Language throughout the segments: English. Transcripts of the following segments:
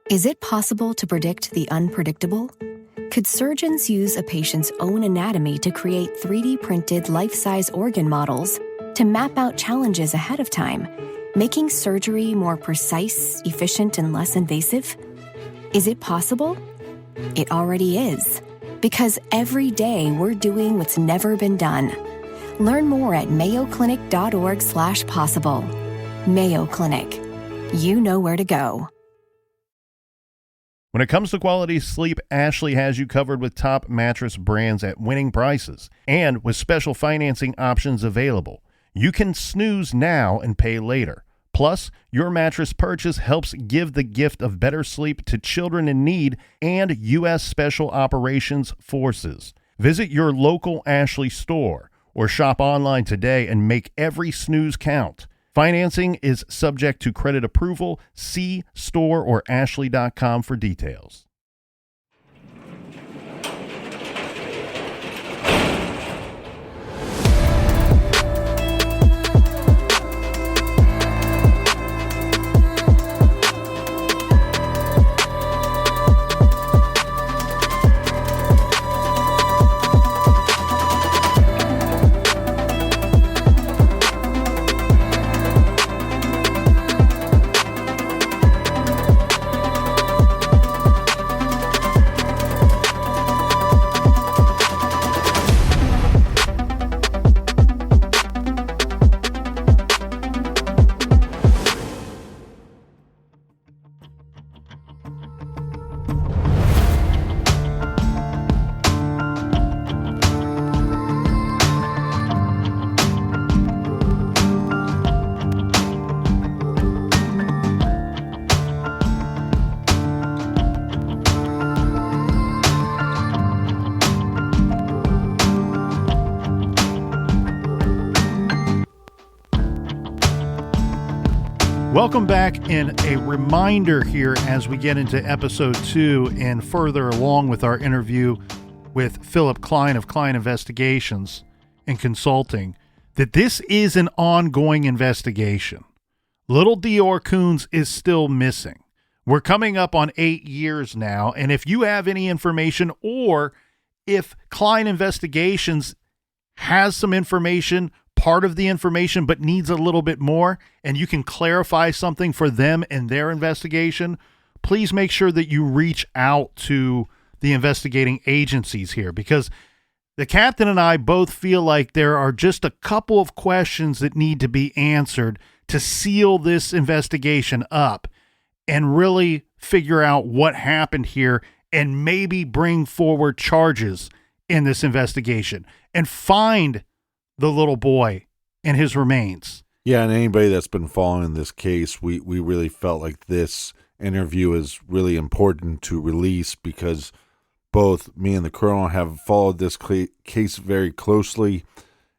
Is it possible to predict the unpredictable? Could surgeons use a patient's own anatomy to create 3D printed life-size organ models to map out challenges ahead of time, making surgery more precise, efficient, and less invasive? Is it possible? It already is, because every day we're doing what's never been done. Learn more at mayoclinic.org/possible. Mayo Clinic. You know where to go. When it comes to quality sleep, Ashley has you covered with top mattress brands at winning prices and with special financing options available. You can snooze now and pay later. Plus, your mattress purchase helps give the gift of better sleep to children in need and U.S. Special Operations Forces. Visit your local Ashley store or shop online today and make every snooze count. Financing is subject to credit approval. See store or ashley.com for details. Welcome back, and a reminder here as we get into episode 2 and further along with our interview with Philip Klein of Klein Investigations and Consulting, that this is an ongoing investigation. Little DeOrr Kunz is still missing. We're coming up on 8 years now, and if you have any information, or if Klein Investigations has some information, part of the information, but needs a little bit more, and you can clarify something for them in their investigation, please make sure that you reach out to the investigating agencies here, because the captain and I both feel like there are just a couple of questions that need to be answered to seal this investigation up and really figure out what happened here and maybe bring forward charges in this investigation and find the little boy and his remains. Yeah, and anybody that's been following this case, we really felt like this interview is really important to release, because both me and the Colonel have followed this case very closely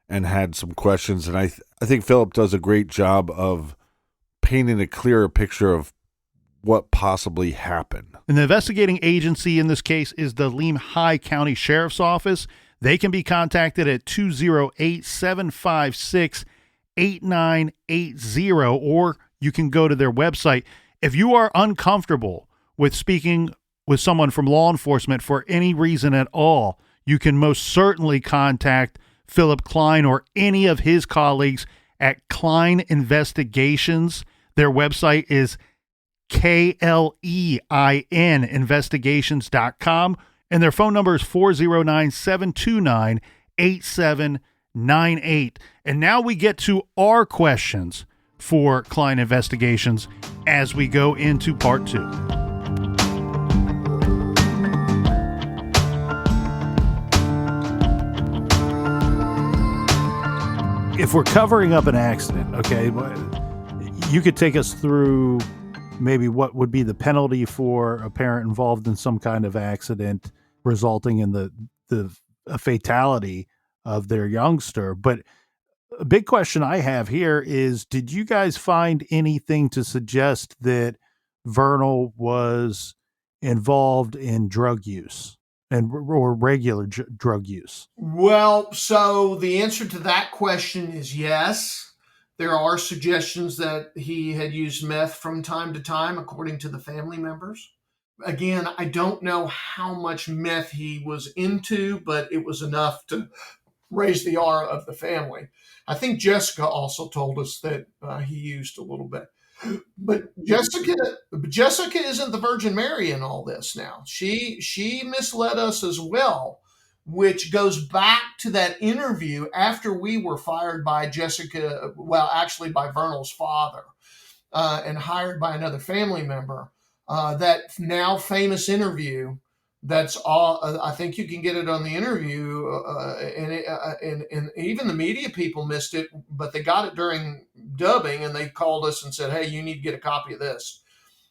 and had some questions. And I think Philip does a great job of painting a clearer picture of what possibly happened. And the investigating agency in this case is the Lehigh County Sheriff's Office. They can be contacted at 208-756-8980, or you can go to their website. If you are uncomfortable with speaking with someone from law enforcement for any reason at all, you can most certainly contact Philip Klein or any of his colleagues at Klein Investigations. Their website is KLEIN investigations.com. And their phone number is 409-729-8798. And now we get to our questions for Klein Investigations as we go into part 2. If we're covering up an accident, okay, you could take us through maybe what would be the penalty for a parent involved in some kind of accident resulting in the fatality of their youngster. But a big question I have here is, did you guys find anything to suggest that Vernal was involved in drug use or regular drug use? Well, so the answer to that question is yes. There are suggestions that he had used meth from time to time, according to the family members. again, I don't know how much meth he was into, but it was enough to raise the aura of the family. I think Jessica also told us that he used a little bit. But Jessica isn't the Virgin Mary in all this now. She misled us as well, which goes back to that interview after we were fired by Jessica, well, actually by Vernal's father, and hired by another family member. That now famous interview. That's all. I think you can get it on the interview, and even the media people missed it, but they got it during dubbing, and they called us and said, "Hey, you need to get a copy of this."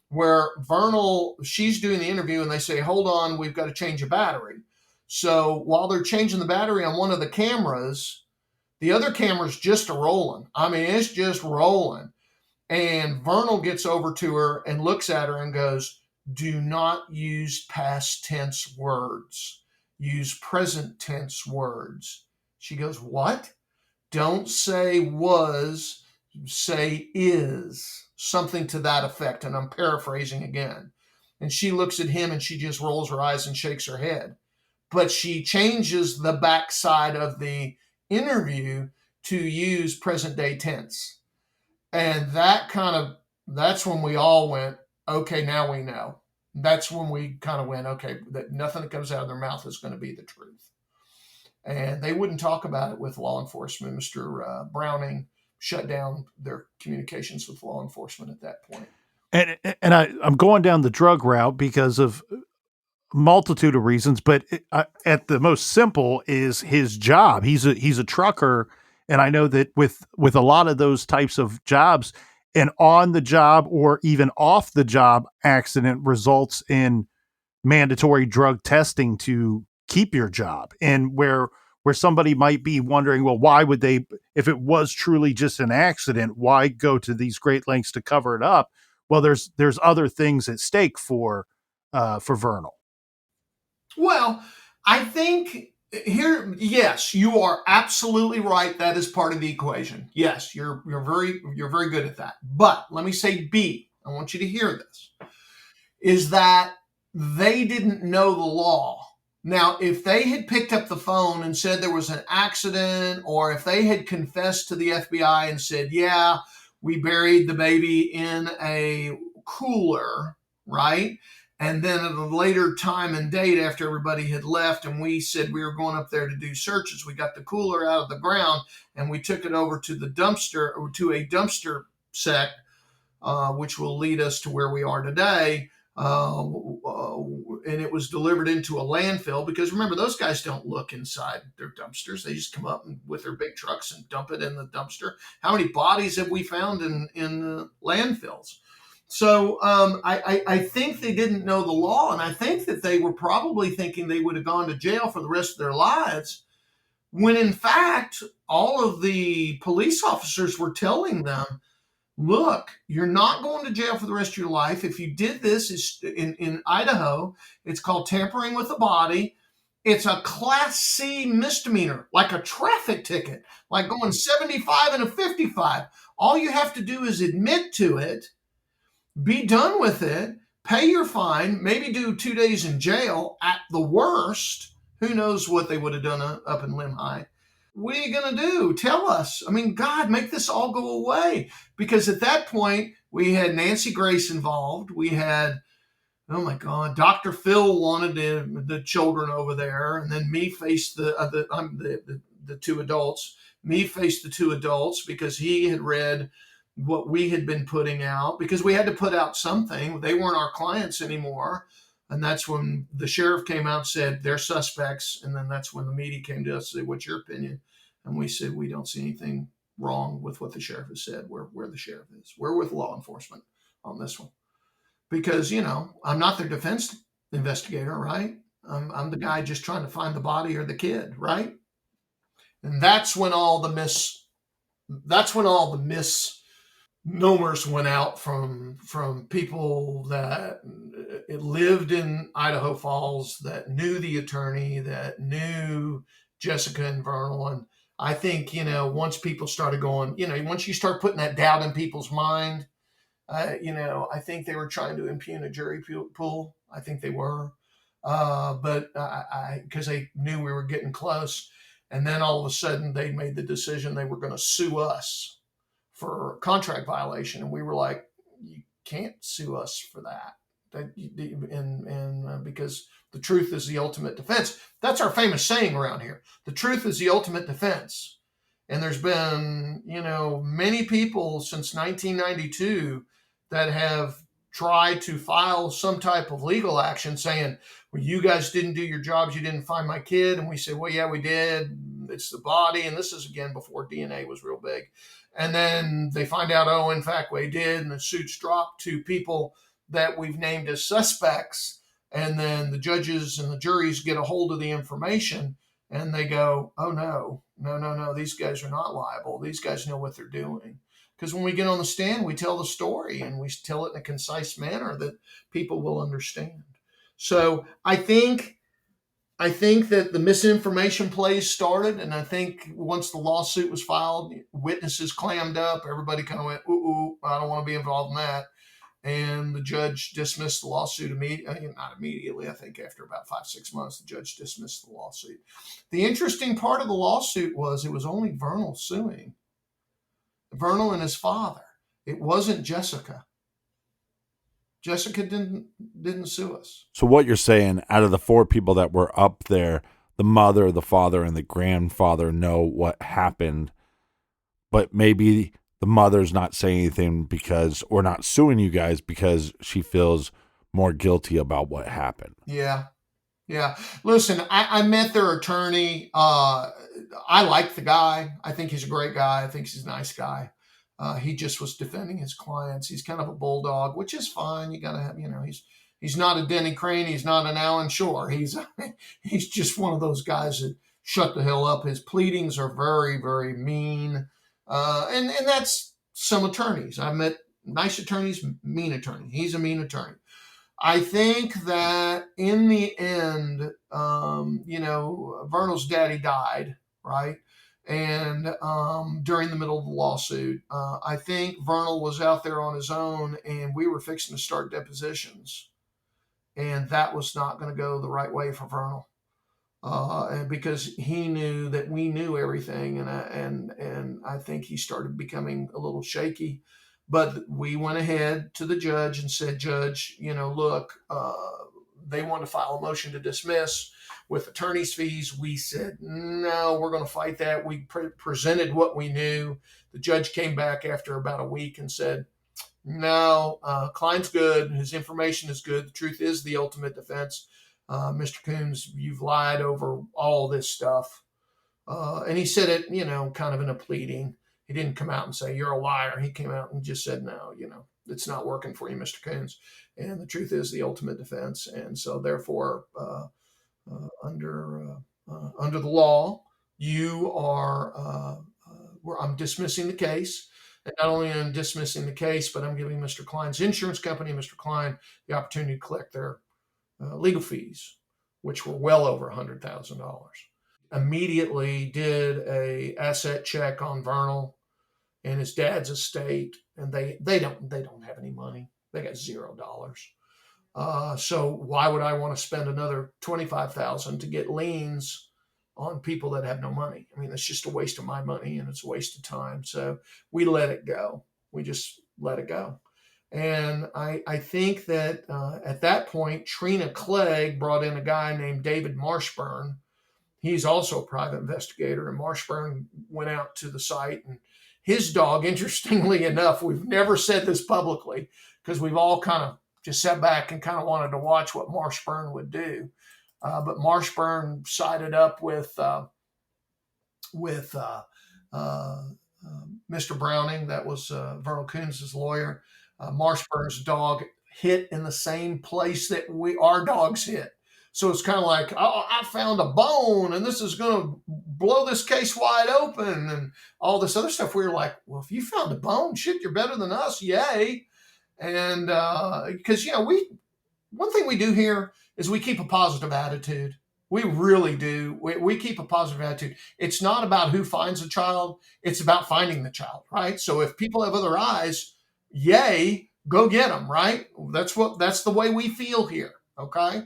Where Vernal, she's doing the interview, and they say, "Hold on, we've got to change a battery." So while they're changing the battery on one of the cameras, the other camera's just a rolling. I mean, it's just rolling. And Vernal gets over to her and looks at her and goes, "Do not use past tense words. Use present tense words." She goes, "What?" "Don't say was, say is." Something to that effect. And I'm paraphrasing again. And she looks at him and she just rolls her eyes and shakes her head. But she changes the backside of the interview to use present day tense. And that's when we all went, okay, now we know. That's when we kind of went, okay, that nothing that comes out of their mouth is going to be the truth. And they wouldn't talk about it with law enforcement. Mr. Browning shut down their communications with law enforcement at that point. And I'm going down the drug route because of multitude of reasons, but at the most simple is his job. He's a trucker, and I know that with a lot of those types of jobs, an on the job or even off the job accident results in mandatory drug testing to keep your job. And where somebody might be wondering, well, why would they, if it was truly just an accident, why go to these great lengths to cover it up? Well, there's other things at stake for Vernal. Well, I think here, yes, you are absolutely right. That is part of the equation. Yes, you're very good at that. But let me say B. I want you to hear this. Is that they didn't know the law. Now, if they had picked up the phone and said there was an accident, or if they had confessed to the FBI and said, "Yeah, we buried the baby in a cooler," right? And then at a later time and date, after everybody had left, and we said we were going up there to do searches, we got the cooler out of the ground and we took it over to the dumpster, or to a dumpster sect, which will lead us to where we are today. And it was delivered into a landfill, because remember, those guys don't look inside their dumpsters. They just come up with their big trucks and dump it in the dumpster. How many bodies have we found in landfills? So I think they didn't know the law, and I think that they were probably thinking they would have gone to jail for the rest of their lives, when in fact, all of the police officers were telling them, "Look, you're not going to jail for the rest of your life. If you did this, it's in Idaho, it's called tampering with a body. It's a Class C misdemeanor, like a traffic ticket, like going 75 and a 55. All you have to do is admit to it, be done with it, pay your fine, maybe do 2 days in jail at the worst." Who knows what they would have done up in Limb High? What are you going to do? Tell us. I mean, God, make this all go away. Because at that point, we had Nancy Grace involved. We had, oh my God, Dr. Phil wanted the children over there. And then me faced the two adults. Me faced the two adults because he had read what we had been putting out, because we had to put out something. They weren't our clients anymore. And that's when the sheriff came out and said, "They're suspects." And then that's when the media came to us and said, "What's your opinion?" And we said, "We don't see anything wrong with what the sheriff has said. Where the sheriff is. We're with law enforcement on this one." Because, I'm not their defense investigator, right? I'm the guy just trying to find the body or the kid, right? And that's when all the misnomers went out from people that lived in Idaho Falls, that knew the attorney, that knew Jessica and Vernal. And I think, once people started going, once you start putting that doubt in people's mind, I think they were trying to impugn a jury pool. I think they were. But because they knew we were getting close. And then all of a sudden they made the decision they were going to sue us for contract violation. And we were like, you can't sue us for that. Because the truth is the ultimate defense. That's our famous saying around here. The truth is the ultimate defense. And there's been, many people since 1992 that have tried to file some type of legal action saying, well, you guys didn't do your jobs. You didn't find my kid. And we said, well, yeah, we did. It's the body. And this is, again, before DNA was real big. And then they find out, oh, in fact, we did. And the suits drop to people that we've named as suspects. And then the judges and the juries get a hold of the information and they go, oh, no, these guys are not liable. These guys know what they're doing. Because when we get on the stand, we tell the story and we tell it in a concise manner that people will understand. So I think that the misinformation plays started. And I think once the lawsuit was filed, witnesses clammed up. Everybody kind of went, ooh, I don't want to be involved in that. And the judge dismissed the lawsuit immediately. Not immediately. I think after about 5-6 months, the judge dismissed the lawsuit. The interesting part of the lawsuit was it was only Vernal suing. Vernal and his father. It wasn't Jessica. Jessica didn't sue us. So what you're saying, out of the 4 people that were up there, the mother, the father, and the grandfather know what happened, but maybe the mother's not saying anything or not suing you guys because she feels more guilty about what happened. Yeah. Listen, I met their attorney. I like the guy. I think he's a great guy. I think he's a nice guy. He just was defending his clients. He's kind of a bulldog, which is fine. You got to have, he's not a Denny Crane. He's not an Alan Shore. He's just one of those guys that shut the hell up. His pleadings are very, very mean. And that's some attorneys. I met nice attorneys, mean attorneys. He's a mean attorney. I think that in the end, Vernal's daddy died, right? And during the middle of the lawsuit, I think Vernal was out there on his own and we were fixing to start depositions. And that was not going to go the right way for Vernal. And because he knew that we knew everything. And I think he started becoming a little shaky. But we went ahead to the judge and said, Judge, look, they want to file a motion to dismiss with attorney's fees. We said, no, we're going to fight that. We presented what we knew. The judge came back after about a week and said, no, Klein's good. His information is good. The truth is the ultimate defense. Mr. Kunz, you've lied over all this stuff. And he said it, kind of in a pleading. He didn't come out and say, you're a liar. He came out and just said, no, it's not working for you, Mr. Kunz. And the truth is the ultimate defense. And so therefore, under the law, you are, I'm dismissing the case. And not only am I dismissing the case, but I'm giving Mr. Klein's insurance company, Mr. Klein, the opportunity to collect their legal fees, which were well over $100,000. Immediately did a asset check on Vernal and his dad's estate, and they don't have any money. They got $0. So why would I want to spend another $25,000 to get liens on people that have no money? I mean, it's just a waste of my money and it's a waste of time. So we let it go. We just let it go. And I think that at that point, Trina Clegg brought in a guy named David Marshburn. He's also a private investigator, and Marshburn went out to the site, and his dog, interestingly enough, we've never said this publicly because we've all kind of just sat back and kind of wanted to watch what Marshburn would do. But Marshburn sided up with Mr. Browning, that was Vernal Kunz's lawyer. Marshburn's dog hit in the same place that our dogs hit. So it's kind of like, oh, I found a bone and this is going to blow this case wide open and all this other stuff. We were like, well, if you found a bone, shit, you're better than us. Yay. And because, one thing we do here is we keep a positive attitude. We really do. We keep a positive attitude. It's not about who finds a child. It's about finding the child, right? So if people have other eyes, yay, go get them, right? That's the way we feel here. Okay.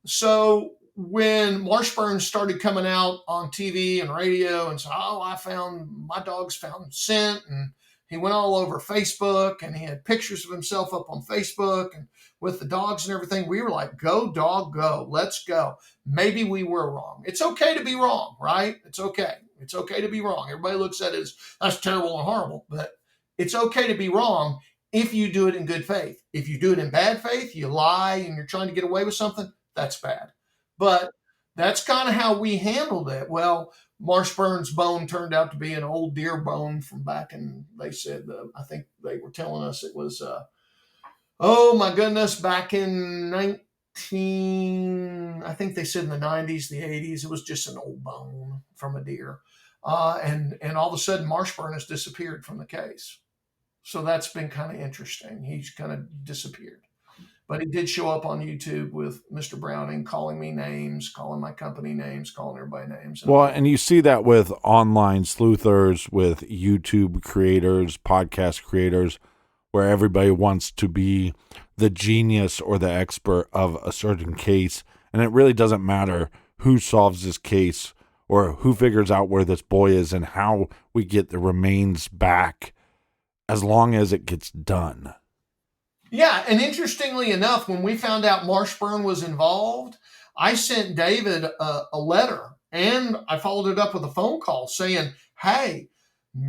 So when Marshburn started coming out on TV and radio and said, "Oh, I found my dog's found scent," and he went all over Facebook and he had pictures of himself up on Facebook and with the dogs and everything, we were like, "Go, dog, go. Let's go." Maybe we were wrong. It's okay to be wrong, right? It's okay. It's okay to be wrong. Everybody looks at it as that's terrible and horrible, but it's okay to be wrong if you do it in good faith. If you do it in bad faith, you lie and you're trying to get away with something, that's bad. But that's kind of how we handled it. Well, Marshburn's bone turned out to be an old deer bone from back in, they said, I think they were telling us it was, oh my goodness, back in I think they said in the 90s, the 80s, it was just an old bone from a deer. And all of a sudden, Marshburn has disappeared from the case. So that's been kind of interesting. He's kind of disappeared. But he did show up on YouTube with Mr. Browning calling me names, calling my company names, calling everybody names. Well, and you see that with online sleuthers, with YouTube creators, podcast creators, where everybody wants to be the genius or the expert of a certain case. And it really doesn't matter who solves this case or who figures out where this boy is and how we get the remains back, as long as it gets done. Yeah, and interestingly enough, when we found out Marshburn was involved, I sent David a letter and I followed it up with a phone call saying, "Hey,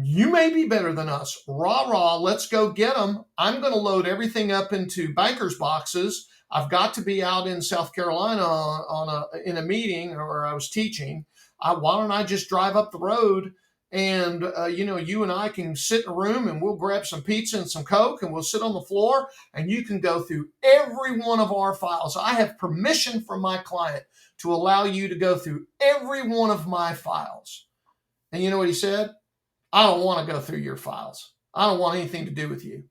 you may be better than us. Rah, rah, let's go get them. I'm going to load everything up into banker's boxes. I've got to be out in South Carolina in a meeting or I was teaching. Why don't I just drive up the road and, you and I can sit in a room and we'll grab some pizza and some Coke and we'll sit on the floor and you can go through every one of our files. I have permission from my client to allow you to go through every one of my files." And you know what he said? "I don't want to go through your files. I don't want anything to do with you."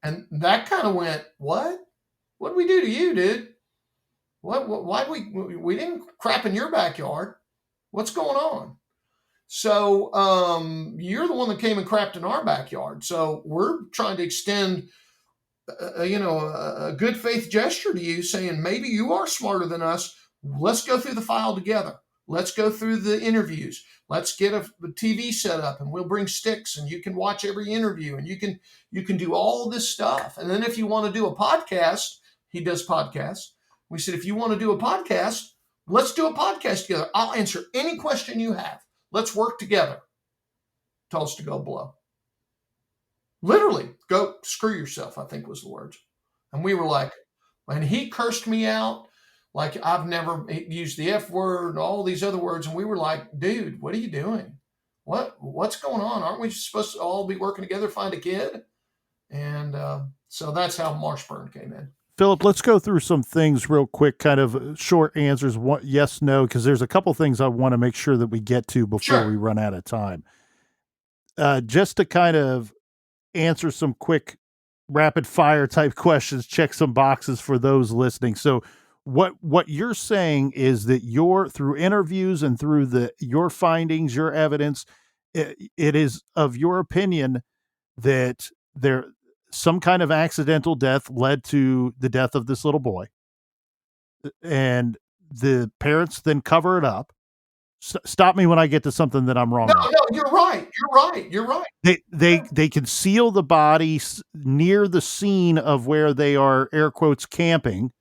And that kind of went, "What? What did we do to you, dude? Why we didn't crap in your backyard. What's going on?" So you're the one that came and crapped in our backyard. So we're trying to extend, a good faith gesture to you saying, maybe you are smarter than us. Let's go through the file together. Let's go through the interviews. Let's get a TV set up and we'll bring sticks and you can watch every interview and you can do all this stuff. And then if you want to do a podcast, he does podcasts. We said, if you want to do a podcast, let's do a podcast together. I'll answer any question you have. Let's work together. Told us to go blow. Literally, go screw yourself, I think was the words. And we were like, and he cursed me out like I've never used the F word and all these other words. And we were like, dude, what are you doing? What's going on? Aren't we supposed to all be working together to find a kid? And so that's how Marshburn came in. Philip, let's go through some things real quick, kind of short answers, yes, no, because there's a couple things I want to make sure that we get to before we run out of time. Just to kind of answer some quick rapid fire type questions, check some boxes for those listening. So what you're saying is that through interviews and through your findings, your evidence, it is of your opinion that some kind of accidental death led to the death of this little boy, and the parents then cover it up. Stop me when I get to something that I'm wrong. No, you're right. You're right. They conceal the body near the scene of where they are, air quotes, camping.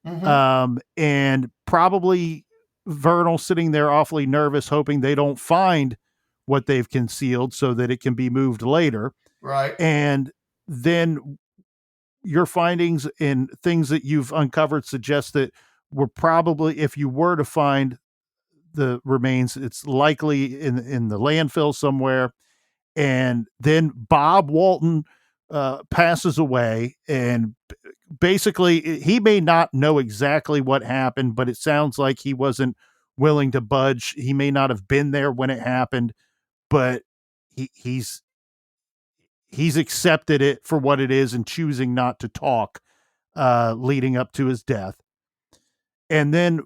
Mm-hmm. And probably Vernal sitting there awfully nervous, hoping they don't find what they've concealed so that it can be moved later. Right. And then your findings and things that you've uncovered suggest that we're probably, if you were to find the remains, it's likely in the landfill somewhere. And then Bob Walton passes away, and basically he may not know exactly what happened, but it sounds like he wasn't willing to budge. He may not have been there when it happened, but he's accepted it for what it is and choosing not to talk leading up to his death. And then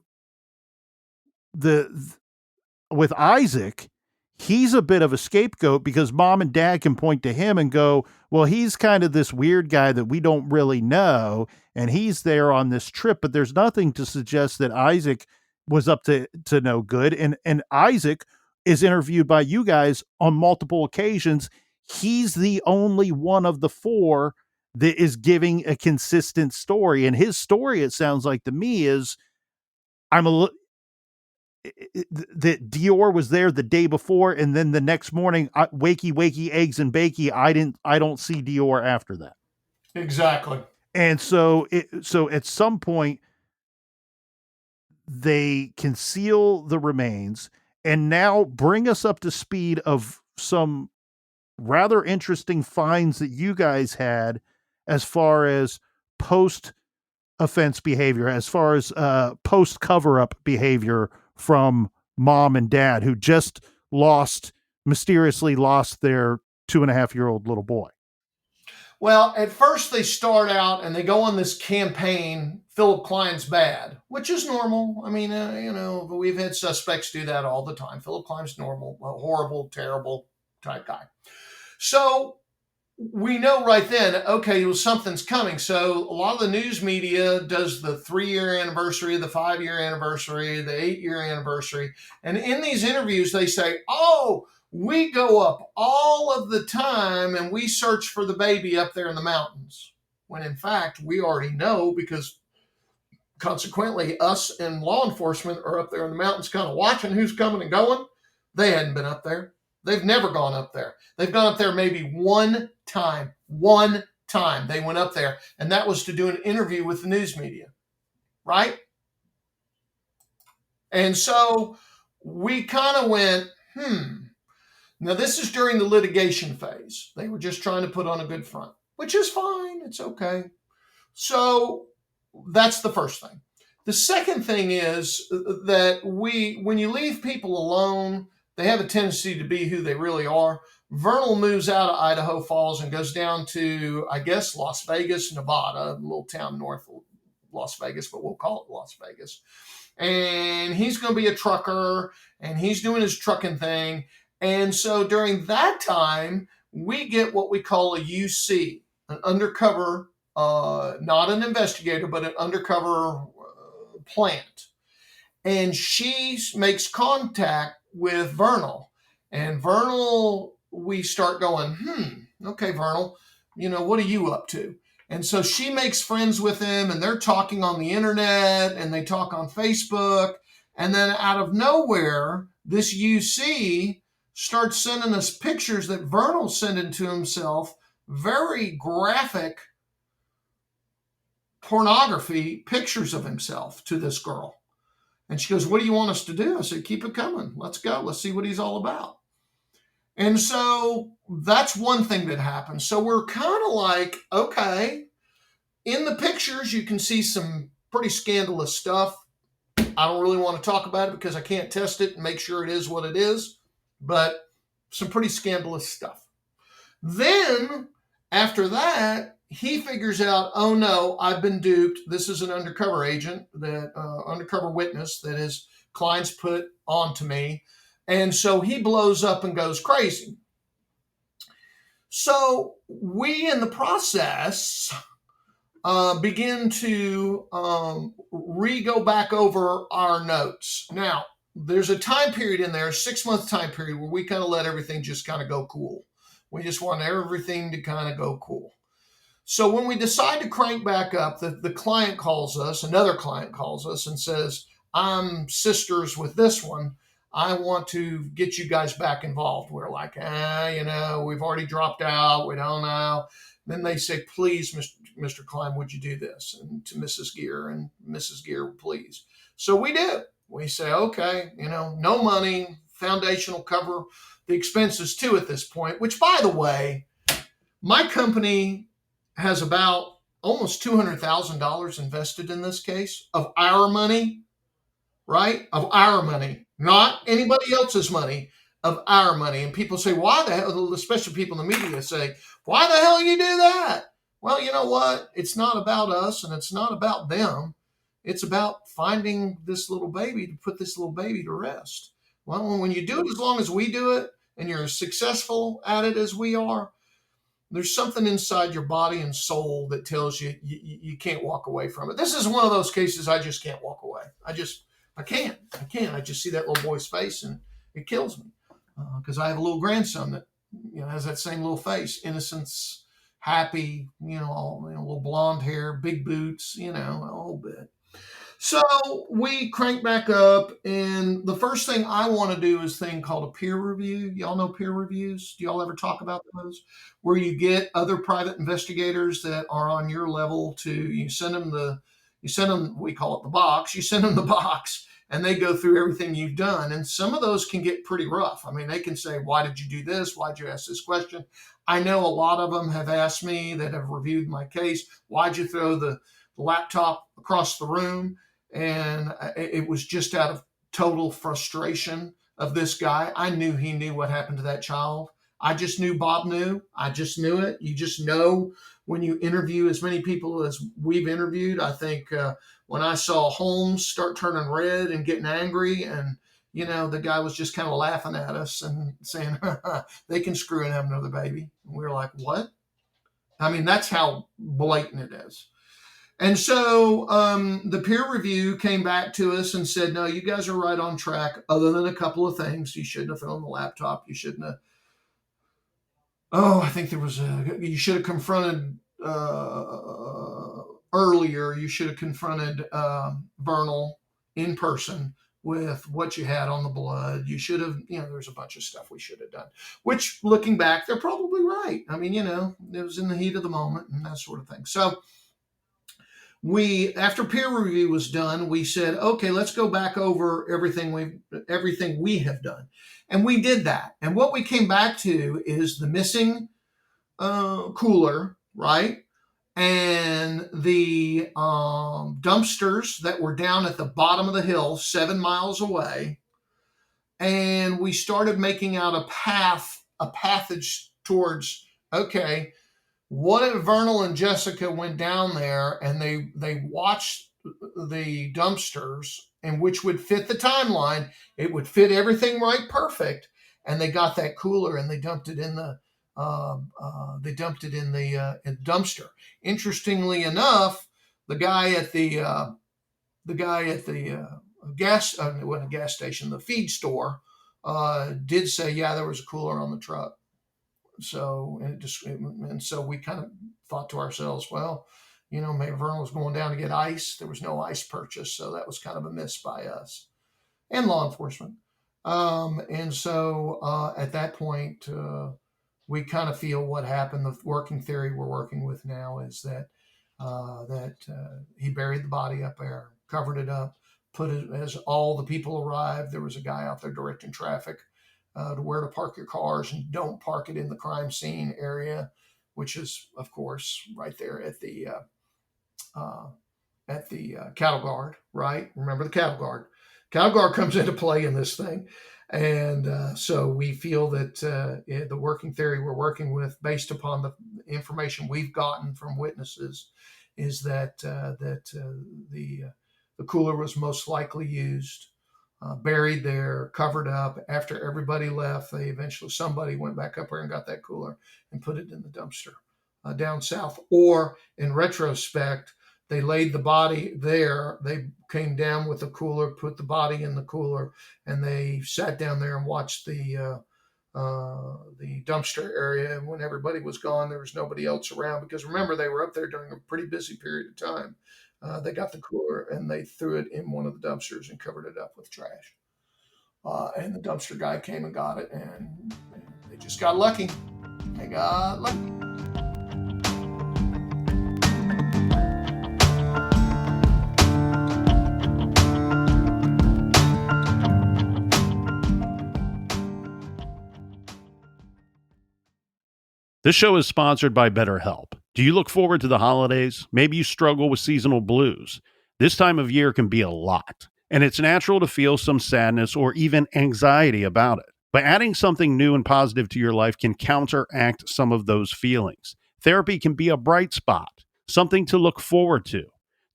with Isaac, he's a bit of a scapegoat because mom and dad can point to him and go, well, he's kind of this weird guy that we don't really know. And he's there on this trip, but there's nothing to suggest that Isaac was up to no good. And Isaac is interviewed by you guys on multiple occasions. He's the only one of the four that is giving a consistent story. And his story, it sounds like to me, is that DeOrr was there the day before, and then the next morning, wakey, eggs and bakey. I don't see DeOrr after that. Exactly. And so at some point they conceal the remains and now bring us up to speed of some rather interesting finds that you guys had as far as post offense behavior, as far as post cover up behavior from mom and dad, who just mysteriously lost their 2.5-year-old little boy. Well, at first they start out and they go on this campaign, Philip Klein's bad, which is normal. I mean, we've had suspects do that all the time. Philip Klein's normal, a horrible, terrible type guy. So we know right then, okay, well, something's coming. So a lot of the news media does the 3-year anniversary, the 5-year anniversary, the 8-year anniversary. And in these interviews, they say, oh, we go up all of the time and we search for the baby up there in the mountains. When in fact, we already know, because consequently us and law enforcement are up there in the mountains kind of watching who's coming and going. They hadn't been up there. They've never gone up there. They've gone up there maybe one time. One time they went up there, and that was to do an interview with the news media, right? And so we kind of went, Now, this is during the litigation phase. They were just trying to put on a good front, which is fine. It's okay. So that's the first thing. The second thing is that when you leave people alone, they have a tendency to be who they really are. Vernal moves out of Idaho Falls and goes down to, I guess, Las Vegas, Nevada, a little town north of Las Vegas, but we'll call it Las Vegas. And he's going to be a trucker, and he's doing his trucking thing. And so during that time, we get what we call a UC, an undercover, not an investigator, but an undercover plant. And she makes contact with Vernal. And Vernal, we start going, okay, Vernal, what are you up to? And so she makes friends with him, and they're talking on the internet, and they talk on Facebook. And then out of nowhere, this UC starts sending us pictures that Vernal's sending to himself, very graphic pornography pictures of himself to this girl. And she goes, what do you want us to do? I said, keep it coming. Let's go. Let's see what he's all about. And so that's one thing that happens. So we're kind of like, okay, in the pictures, you can see some pretty scandalous stuff. I don't really want to talk about it because I can't test it and make sure it is what it is, but some pretty scandalous stuff. Then after that, he figures out, oh no, I've been duped. This is an undercover agent, undercover witness that his clients put onto me. And so he blows up and goes crazy. So we, in the process, begin to go back over our notes. Now, there's a time period in there, a 6-month time period, where we kind of let everything just kind of go cool. We just want everything to kind of go cool. So when we decide to crank back up, the client calls us, another client calls us and says, I'm sisters with this one. I want to get you guys back involved. We're like, we've already dropped out. We don't know. Then they say, please, Mr. Klein, would you do this? And to Mrs. Gear, and Mrs. Gear, please. So we did. We say, okay, no money, foundation will cover the expenses too at this point, which, by the way, my company has about almost $200,000 invested in this case of our money, right? Of our money, not anybody else's money, of our money. And people say, why the hell, especially people in the media say, why the hell you do that? Well, you know what? It's not about us and it's not about them. It's about finding this little baby, to put this little baby to rest. Well, when you do it as long as we do it, and you're as successful at it as we are, there's something inside your body and soul that tells you you can't walk away from it. This is one of those cases I just can't walk away. I can't. I just see that little boy's face and it kills me because I have a little grandson that has that same little face, innocence, happy, little blonde hair, big boots, a whole bit. So we crank back up, and the first thing I want to do is a thing called a peer review. Y'all know peer reviews? Do y'all ever talk about those? Where you get other private investigators that are on your level you send them, we call it the box, you send them the box, and they go through everything you've done. And some of those can get pretty rough. I mean, they can say, why did you do this? Why'd you ask this question? I know a lot of them have asked me that have reviewed my case, why'd you throw the laptop across the room? And it was just out of total frustration of this guy. I knew he knew what happened to that child. I just knew Bob knew. I just knew it. You just know when you interview as many people as we've interviewed. I think when I saw Holmes start turning red and getting angry, and the guy was just kind of laughing at us and saying, they can screw and have another baby. And we were like, what? I mean, that's how blatant it is. And so the peer review came back to us and said, no, you guys are right on track, other than a couple of things. You shouldn't have thrown the laptop. You shouldn't have. I think you should have confronted earlier. You should have confronted Vernal in person with what you had on the blood. You should have, there's a bunch of stuff we should have done, which looking back, they're probably right. I mean, it was in the heat of the moment and that sort of thing. So after peer review was done, we said, okay, let's go back over everything we have done. And we did that. And what we came back to is the missing cooler, right? And the dumpsters that were down at the bottom of the hill, 7 miles away. And we started making out a passage towards, okay, what if Vernal and Jessica went down there and they watched the dumpsters, and which would fit the timeline? It would fit everything right, perfect. And they got that cooler and they dumped it in the dumpster. Interestingly enough, the guy at the gas, it wasn't a gas station, the feed store, did say, yeah, there was a cooler on the truck. So, so we kind of thought to ourselves, well, maybe Vernal was going down to get ice. There was no ice purchase. So that was kind of a miss by us and law enforcement. And so at that point, we kind of feel what happened. The working theory we're working with now is that he buried the body up there, covered it up, put it, as all the people arrived, there was a guy out there directing traffic to where to park your cars, and don't park it in the crime scene area, which is, of course, right there at the cattle guard, right? Remember the cattle guard. Cattle guard comes into play in this thing. And so we feel that the working theory we're working with, based upon the information we've gotten from witnesses, is that the cooler was most likely used, buried there, covered up. After everybody left, somebody went back up there and got that cooler and put it in the dumpster down south. Or in retrospect, they laid the body there. They came down with the cooler, put the body in the cooler, and they sat down there and watched the dumpster area. And when everybody was gone, there was nobody else around, because remember, they were up there during a pretty busy period of time. They got the cooler and they threw it in one of the dumpsters and covered it up with trash. And the dumpster guy came and got it, and they just got lucky. They got lucky. This show is sponsored by BetterHelp. Do you look forward to the holidays? Maybe you struggle with seasonal blues. This time of year can be a lot, and it's natural to feel some sadness or even anxiety about it. But adding something new and positive to your life can counteract some of those feelings. Therapy can be a bright spot, something to look forward to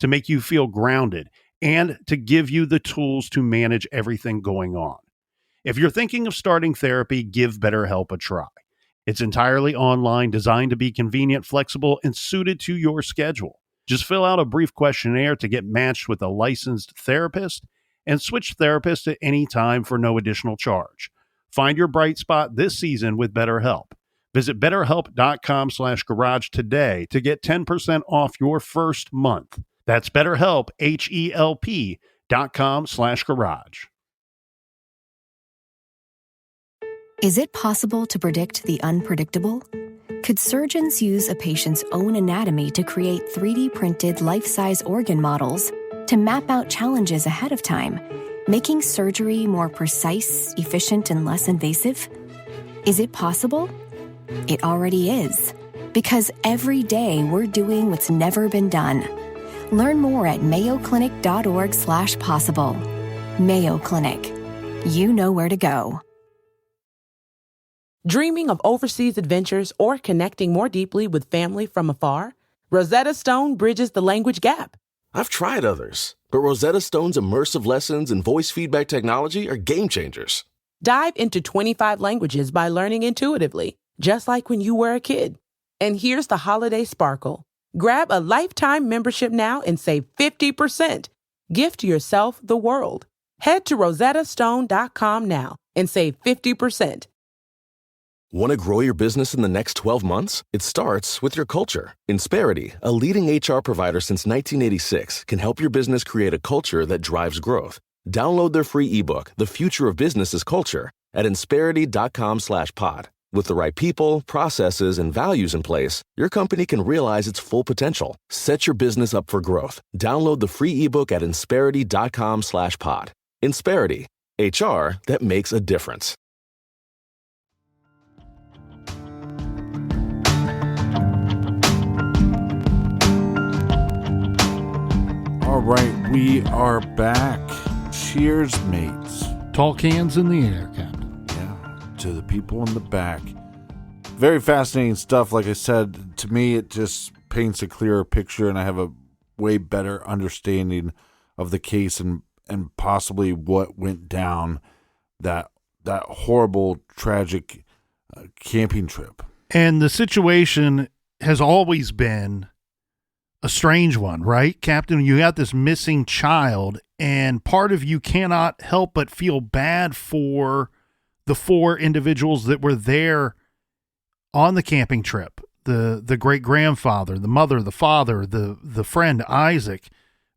make you feel grounded, and to give you the tools to manage everything going on. If you're thinking of starting therapy, give BetterHelp a try. It's entirely online, designed to be convenient, flexible, and suited to your schedule. Just fill out a brief questionnaire to get matched with a licensed therapist and switch therapists at any time for no additional charge. Find your bright spot this season with BetterHelp. Visit BetterHelp.com/garage today to get 10% off your first month. That's BetterHelp, HELP.com/garage. Is it possible to predict the unpredictable? Could surgeons use a patient's own anatomy to create 3D printed life-size organ models to map out challenges ahead of time, making surgery more precise, efficient, and less invasive? Is it possible? It already is, because every day we're doing what's never been done. Learn more at mayoclinic.org/possible. Mayo Clinic. You know where to go. Dreaming of overseas adventures or connecting more deeply with family from afar? Rosetta Stone bridges the language gap. I've tried others, but Rosetta Stone's immersive lessons and voice feedback technology are game changers. Dive into 25 languages by learning intuitively, just like when you were a kid. And here's the holiday sparkle. Grab a lifetime membership now and save 50%. Gift yourself the world. Head to rosettastone.com now and save 50%. Want to grow your business in the next 12 months? It starts with your culture. Insperity, a leading HR provider since 1986, can help your business create a culture that drives growth. Download their free ebook, The Future of Business is Culture, at insperity.com/pod. With the right people, processes, and values in place, your company can realize its full potential. Set your business up for growth. Download the free ebook at insperity.com/pod. Insperity, HR that makes a difference. All right, we are back. Cheers, mates. Tall cans in the air, Captain. Yeah, to the people in the back. Very fascinating stuff. Like I said, to me, it just paints a clearer picture, and I have a way better understanding of the case and possibly what went down that horrible, tragic camping trip. And the situation has always been a strange one, right, Captain? You got this missing child, and part of you cannot help but feel bad for the four individuals that were there on the camping trip. The great-grandfather, the mother, the father, the friend, Isaac,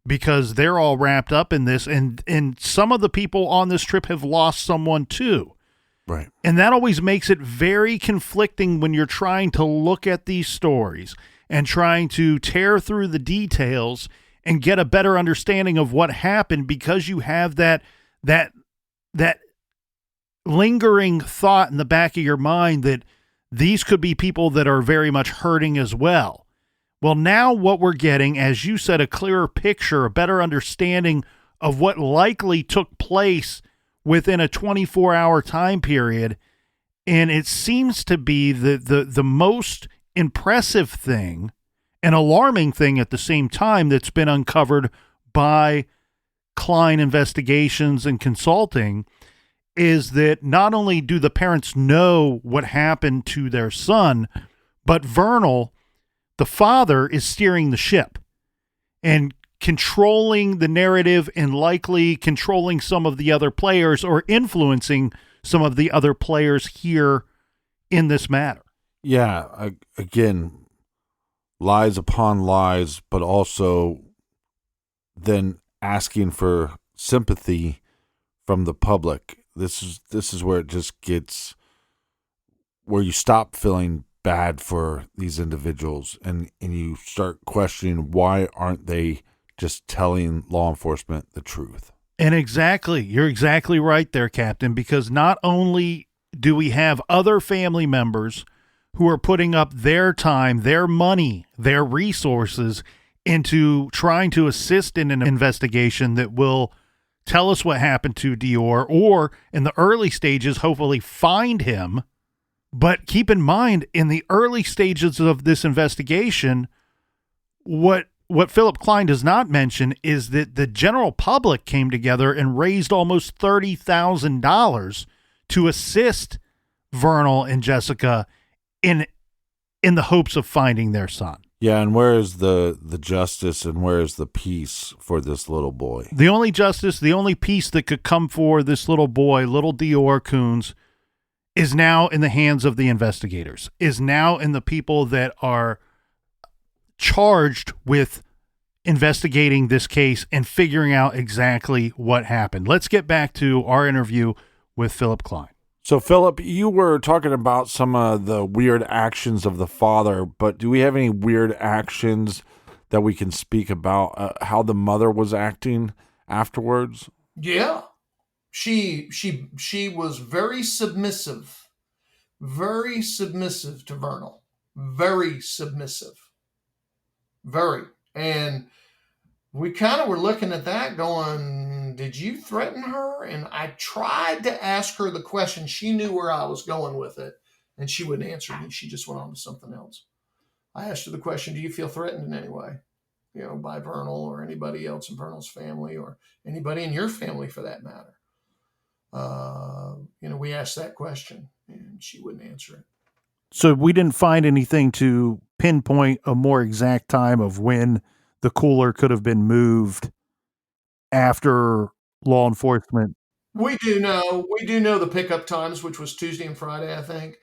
because they're all wrapped up in this, and some of the people on this trip have lost someone too. Right. And that always makes it very conflicting when you're trying to look at these stories and trying to tear through the details and get a better understanding of what happened, because you have that lingering thought in the back of your mind that these could be people that are very much hurting as well. Well, now what we're getting, as you said, a clearer picture, a better understanding of what likely took place within a 24-hour time period. And it seems to be the most impressive thing, an alarming thing at the same time, that's been uncovered by Klein Investigations and Consulting, is that not only do the parents know what happened to their son, but Vernal, the father, is steering the ship and controlling the narrative and likely controlling some of the other players or influencing some of the other players here in this matter. Yeah, again, lies upon lies, but also then asking for sympathy from the public. This is where it just gets, where you stop feeling bad for these individuals and you start questioning, why aren't they just telling law enforcement the truth? And exactly, you're exactly right there, Captain, because not only do we have other family members who are putting up their time, their money, their resources into trying to assist in an investigation that will tell us what happened to DeOrr, or in the early stages, hopefully find him. But keep in mind, in the early stages of this investigation, what Philip Klein does not mention is that the general public came together and raised almost $30,000 to assist Vernal and Jessica in the hopes of finding their son. Yeah, and where is the justice and where is the peace for this little boy? The only justice, the only peace that could come for this little boy, little DeOrr Kunz, is now in the hands of the investigators, is now in the people that are charged with investigating this case and figuring out exactly what happened. Let's get back to our interview with Philip Klein. So, Philip, you were talking about some of the weird actions of the father, but do we have any weird actions that we can speak about how the mother was acting afterwards? Yeah. She was very submissive to Vernal. Very submissive. Very. And we kind of were looking at that going, did you threaten her? And I tried to ask her the question. She knew where I was going with it, and she wouldn't answer me. She just went on to something else. I asked her the question, do you feel threatened in any way? By Vernal or anybody else in Vernal's family or anybody in your family for that matter. We asked that question, and she wouldn't answer it. So we didn't find anything to pinpoint a more exact time of when the cooler could have been moved after law enforcement. We do know the pickup times, which was Tuesday and Friday, I think.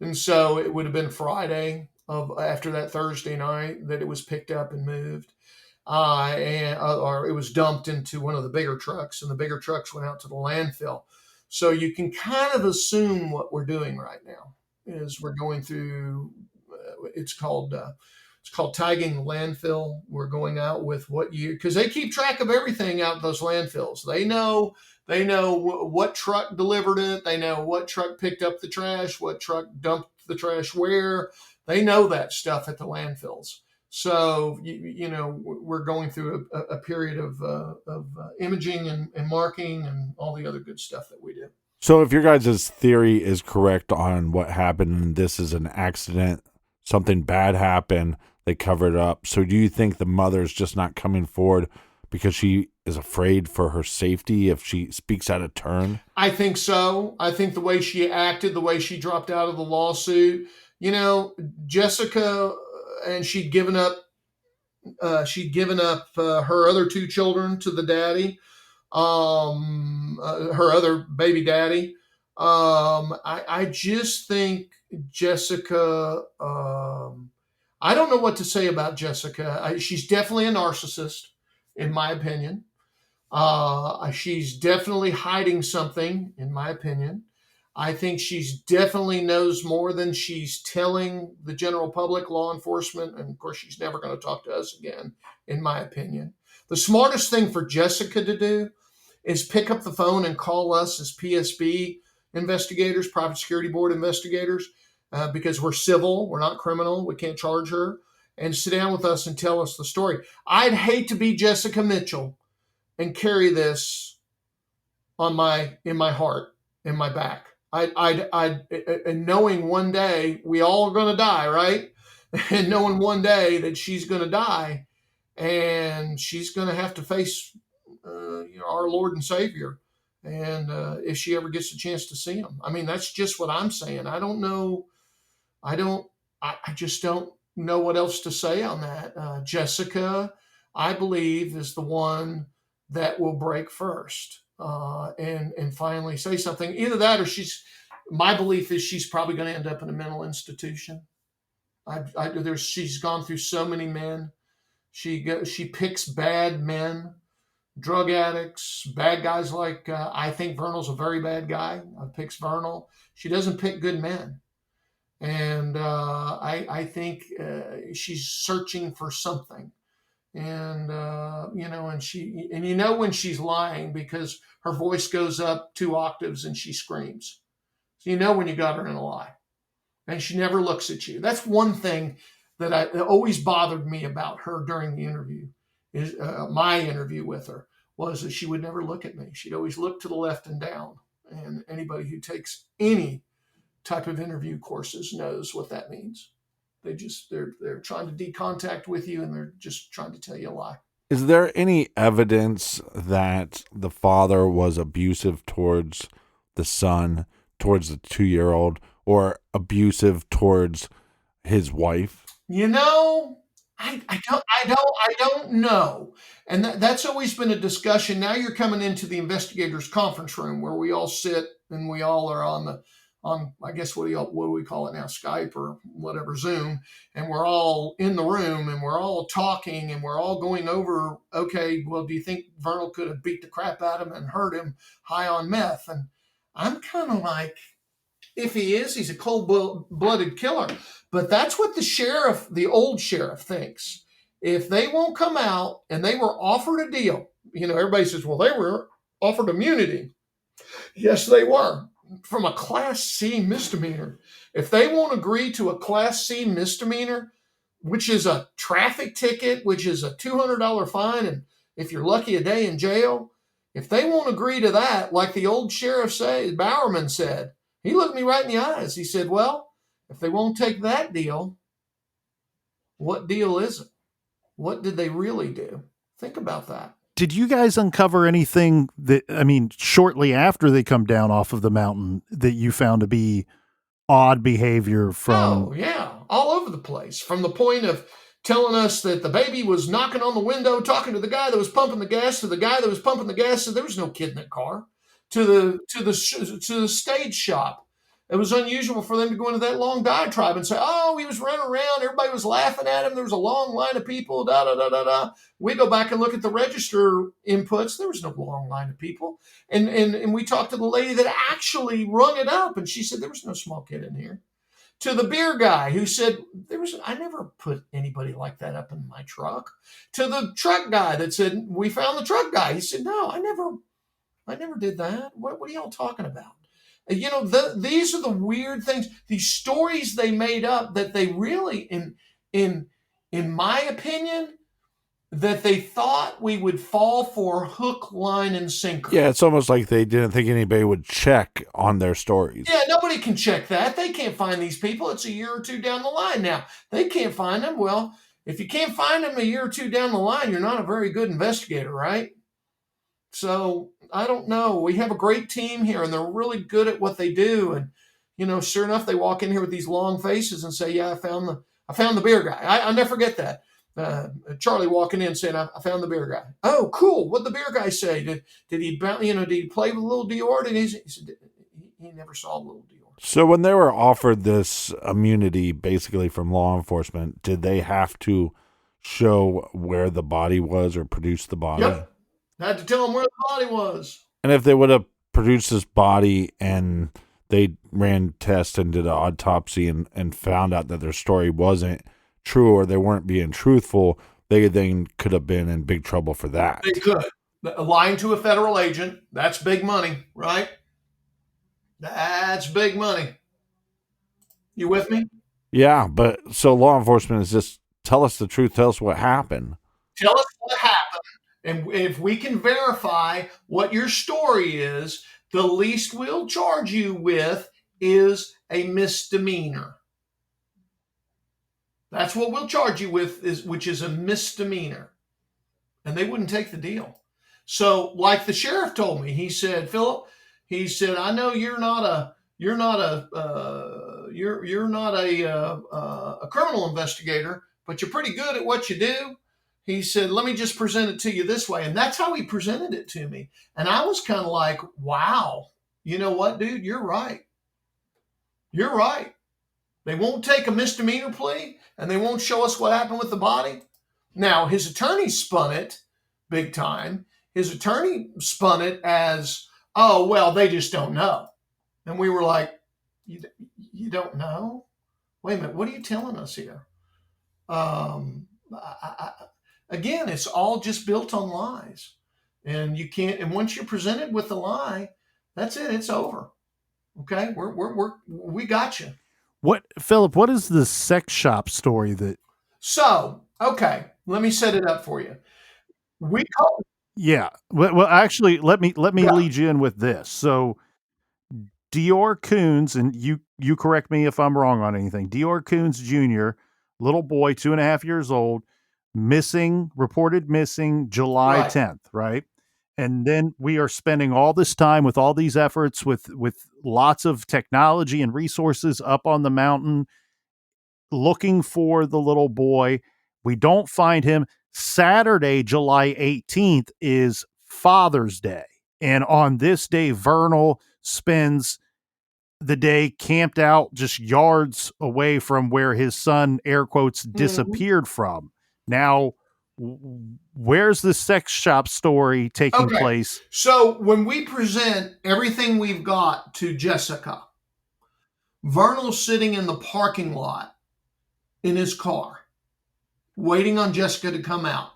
And so it would have been Friday after that Thursday night that it was picked up and moved. Or it was dumped into one of the bigger trucks, and the bigger trucks went out to the landfill. So you can kind of assume what we're doing right now is we're going through, it's called tagging the landfill. We're going out with what year, because they keep track of everything out of those landfills. They know what truck delivered it. They know what truck picked up the trash, what truck dumped the trash where. They know that stuff at the landfills. So, we're going through a period of imaging and marking and all the other good stuff that we do. So if your guys' theory is correct on what happened, and this is an accident, something bad happened, they covered it up. So do you think the mother's just not coming forward because she is afraid for her safety if she speaks out of turn? I think so. I think the way she acted, the way she dropped out of the lawsuit, Jessica, and she'd given up her other two children to the daddy, her other baby daddy. I just think Jessica, I don't know what to say about Jessica. She's definitely a narcissist, in my opinion. She's definitely hiding something, in my opinion. I think she's definitely knows more than she's telling the general public, law enforcement, and of course she's never going to talk to us again, in my opinion. The smartest thing for Jessica to do is pick up the phone and call us as PSB investigators, Private Security Board investigators, because we're civil, we're not criminal, we can't charge her, and sit down with us and tell us the story. I'd hate to be Jessica Mitchell and carry this in my heart, in my back. And knowing one day we all are going to die, right? And knowing one day that she's going to die and she's going to have to face our Lord and Savior. And if she ever gets a chance to see him, I mean, that's just what I'm saying. I don't know. I just don't know what else to say on that. Jessica, I believe, is the one that will break first. And finally say something. Either that or my belief is she's probably going to end up in a mental institution. She's gone through so many men. She picks bad men, drug addicts, bad guys like, I think Vernal's a very bad guy. Picks Vernal. She doesn't pick good men. And I think she's searching for something. And, when she's lying because her voice goes up 2 octaves and she screams. So when you got her in a lie. And she never looks at you. That's one thing that always bothered me about her during the interview. Is my interview with her was that she would never look at me. She'd always look to the left and down. And anybody who takes any type of interview courses knows what that means. They're trying to decontact with you, and they're just trying to tell you a lie. Is there any evidence that the father was abusive towards the son towards the 2-year-old or abusive towards his wife? You know, I don't know. And that's always been a discussion. Now you're coming into the investigators conference room where we all sit and we all are on I guess what do we call it now, Skype or whatever, Zoom, and we're all in the room and we're all talking and we're all going over, okay, well, do you think Vernal could have beat the crap out of him and hurt him high on meth? And I'm kind of like, if he is, he's a cold-blooded killer. But that's what the old sheriff, thinks. If they won't come out and they were offered a deal, everybody says, well, they were offered immunity. Yes, they were, from a Class C misdemeanor. If they won't agree to a Class C misdemeanor, which is a traffic ticket, which is a $200 fine, and if you're lucky, a day in jail, if they won't agree to that, like the old sheriff Bowerman said, he looked me right in the eyes. He said, well, if they won't take that deal, what deal is it? What did they really do? Think about that. Did you guys uncover anything shortly after they come down off of the mountain that you found to be odd behavior from? Oh, yeah. All over the place. From the point of telling us that the baby was knocking on the window, talking to the guy that was pumping the gas, to the guy that was pumping the gas, so there was no kid in that car, to the stage shop. It was unusual for them to go into that long diatribe and say, oh, he was running around. Everybody was laughing at him. There was a long line of people, da, da, da, da, da. We go back and look at the register inputs. There was no long line of people. And we talked to the lady that actually rung it up, and she said there was no small kid in here. To the beer guy who said, I never put anybody like that up in my truck. To the truck guy that said, we found the truck guy. He said, no, I never did that. What are y'all talking about? These are the weird things, these stories they made up that they really, in my opinion, that they thought we would fall for hook, line, and sinker. Yeah, it's almost like they didn't think anybody would check on their stories. Yeah, nobody can check that. They can't find these people. It's a year or two down the line now. They can't find them. Well, if you can't find them a year or two down the line, you're not a very good investigator, right? So I don't know. We have a great team here, and they're really good at what they do. And sure enough, they walk in here with these long faces and say, "Yeah, I found the beer guy." I'll never forget that. Charlie walking in saying, "I found the beer guy." Oh, cool. What'd the beer guy say? Did he play with little DeOrr? He said he never saw little DeOrr. So when they were offered this immunity, basically from law enforcement, did they have to show where the body was or produce the body? Yep. I had to tell them where the body was. And if they would have produced this body and they ran tests and did an autopsy and found out that their story wasn't true or they weren't being truthful, they then could have been in big trouble for that. They could. Lying to a federal agent, that's big money, right? That's big money. You with me? Yeah, but so law enforcement is just tell us the truth, tell us what happened. Tell us what happened. And if we can verify what your story is, the least we'll charge you with is a misdemeanor. That's what we'll charge you with, which is a misdemeanor. And they wouldn't take the deal. So, like the sheriff told me, he said, Philip, I know you're not a criminal investigator, but you're pretty good at what you do. He said, let me just present it to you this way. And that's how he presented it to me. And I was kind of like, wow, you know what, dude? You're right. You're right. They won't take a misdemeanor plea and they won't show us what happened with the body. Now, his attorney spun it big time. His attorney spun it as, oh, well, they just don't know. And we were like, you don't know? Wait a minute. What are you telling us here? Again, it's all just built on lies, and you can't. And once you're presented with a lie, that's it. It's over. Okay, we got you. What, Philip? What is the sex shop story that? So, okay, let me set it up for you. Yeah. Well, actually, let me lead you in with this. So, DeOrr Kunz, and you correct me if I'm wrong on anything. DeOrr Kunz Jr., little boy, 2.5 years old. Reported missing July 10th, right? And then we are spending all this time with all these efforts with lots of technology and resources up on the mountain looking for the little boy. We don't find him. Saturday, July 18th is Father's Day. And on this day, Vernal spends the day camped out just yards away from where his son, air quotes, disappeared from. Now, where's the sex shop story taking place? So when we present everything we've got to Jessica, Vernal's sitting in the parking lot in his car, waiting on Jessica to come out.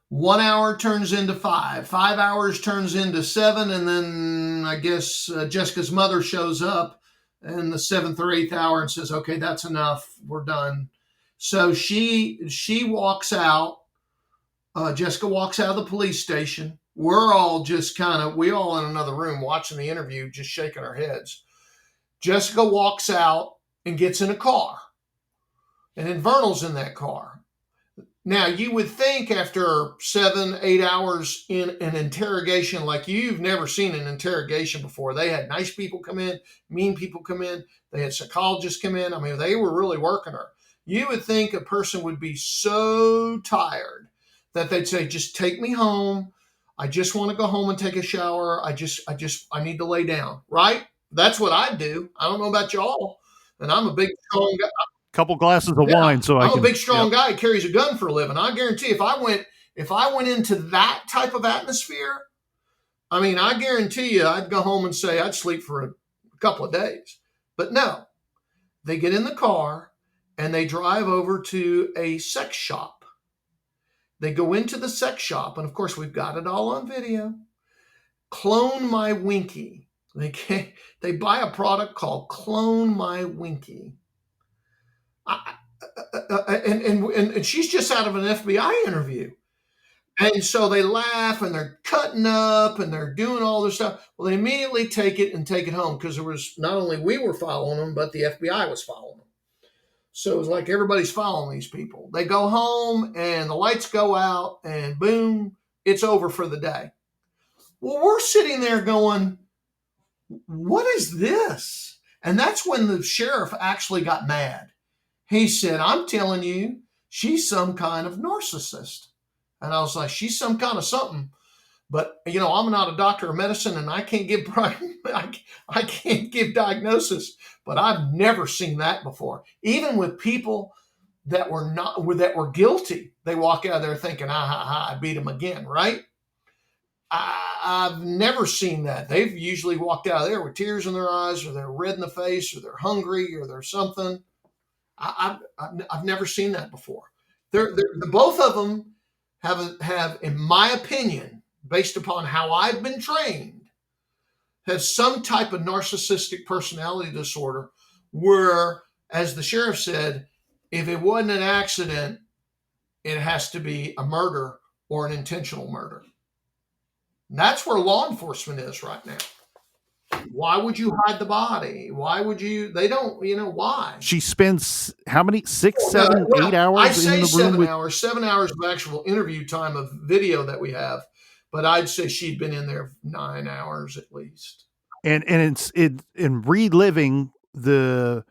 1 hour turns into 5, 5 hours turns into 7, and then I guess Jessica's mother shows up in the 7th or 8th hour and says, okay, that's enough, we're done. So she walks out. Jessica walks out of the police station. We're all just we all in another room watching the interview, just shaking our heads. Jessica walks out and gets in a car. And then Vernal's in that car. Now, you would think after 7, 8 hours in an interrogation, like you've never seen an interrogation before. They had nice people come in, mean people come in. They had psychologists come in. I mean, they were really working her. You would think a person would be so tired that they'd say, just take me home. I just want to go home and take a shower. I need to lay down, right? That's what I'd do. I don't know about y'all. And I'm a big, strong guy. Couple glasses of wine. So I'm a big, strong guy who carries a gun for a living. I guarantee if I went into that type of atmosphere, I mean, I guarantee you I'd go home and say I'd sleep for a couple of days. But no, they get in the car and they drive over to a sex shop. They go into the sex shop, and of course we've got it all on video. Clone My Winky. They buy a product called Clone My Winky. And she's just out of an FBI interview. And so they laugh and they're cutting up and they're doing all this stuff. Well, they immediately take it home because there was not only we were following them, but the FBI was following them. So it was like everybody's following these people. They go home and the lights go out and boom, it's over for the day. Well, we're sitting there going, what is this? And that's when the sheriff actually got mad. He said, I'm telling you, she's some kind of narcissist. And I was like, she's some kind of something. But, you know, I'm not a doctor of medicine and I can't give I can't give diagnosis. But I've never seen that before. Even with people that were guilty, they walk out of there thinking, I beat them again, right? I've never seen that. They've usually walked out of there with tears in their eyes, or they're red in the face, or they're hungry, or they're something. I've never seen that before. Both of them have, in my opinion, based upon how I've been trained, have some type of narcissistic personality disorder where, as the sheriff said, if it wasn't an accident, it has to be a murder or an intentional murder. And that's where law enforcement is right now. Why would you hide the body? Why would you? They don't, why? She spends how many? 6, 7, 8 hours I say in the room? 7 hours, 7 hours of actual interview time of video that we have. But I'd say she'd been in there 9 hours at least. And it's in reliving the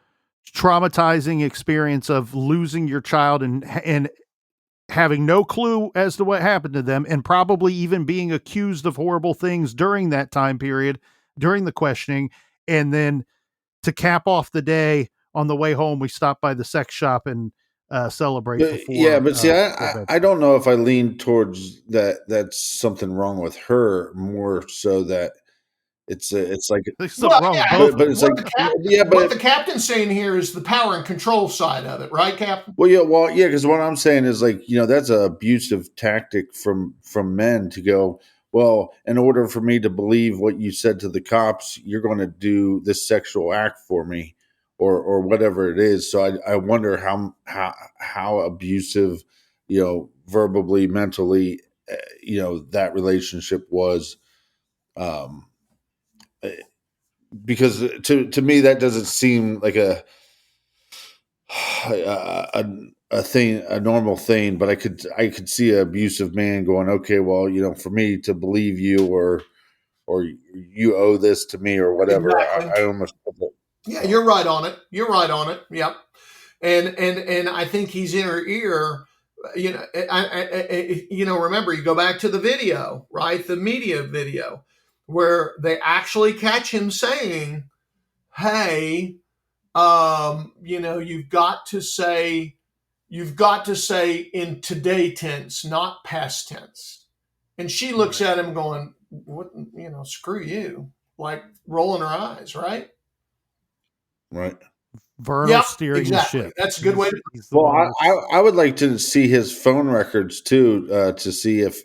traumatizing experience of losing your child and having no clue as to what happened to them, and probably even being accused of horrible things during that time period, during the questioning. And then to cap off the day, on the way home, we stopped by the sex shop and celebrate before. Yeah, but see, I don't know if I lean towards that. That's something wrong with her, more so that it's like wrong. But it's like what the captain's saying here is the power and control side of it, right, Captain? Well, yeah, because what I'm saying is like, that's an abusive tactic from men to go, well, in order for me to believe what you said to the cops, you're going to do this sexual act for me, or whatever it is. So I wonder how abusive, verbally, mentally, that relationship was. Because to me, that doesn't seem like a thing, a normal thing, but I could see an abusive man going, okay, well, for me to believe you, or you owe this to me or whatever. Exactly. I almost, Yeah, you're right on it. You're right on it. Yep. And I think he's in her ear. Remember, you go back to the video, right? The media video, where they actually catch him saying, "Hey, you've got to say in today tense, not past tense." And she looks at him going, "What? Screw you!" Like rolling her eyes, right? right. Vernal Yep, steering exactly. the ship. That's a good way to. He's the Well, one I would like to see his phone records too, to see if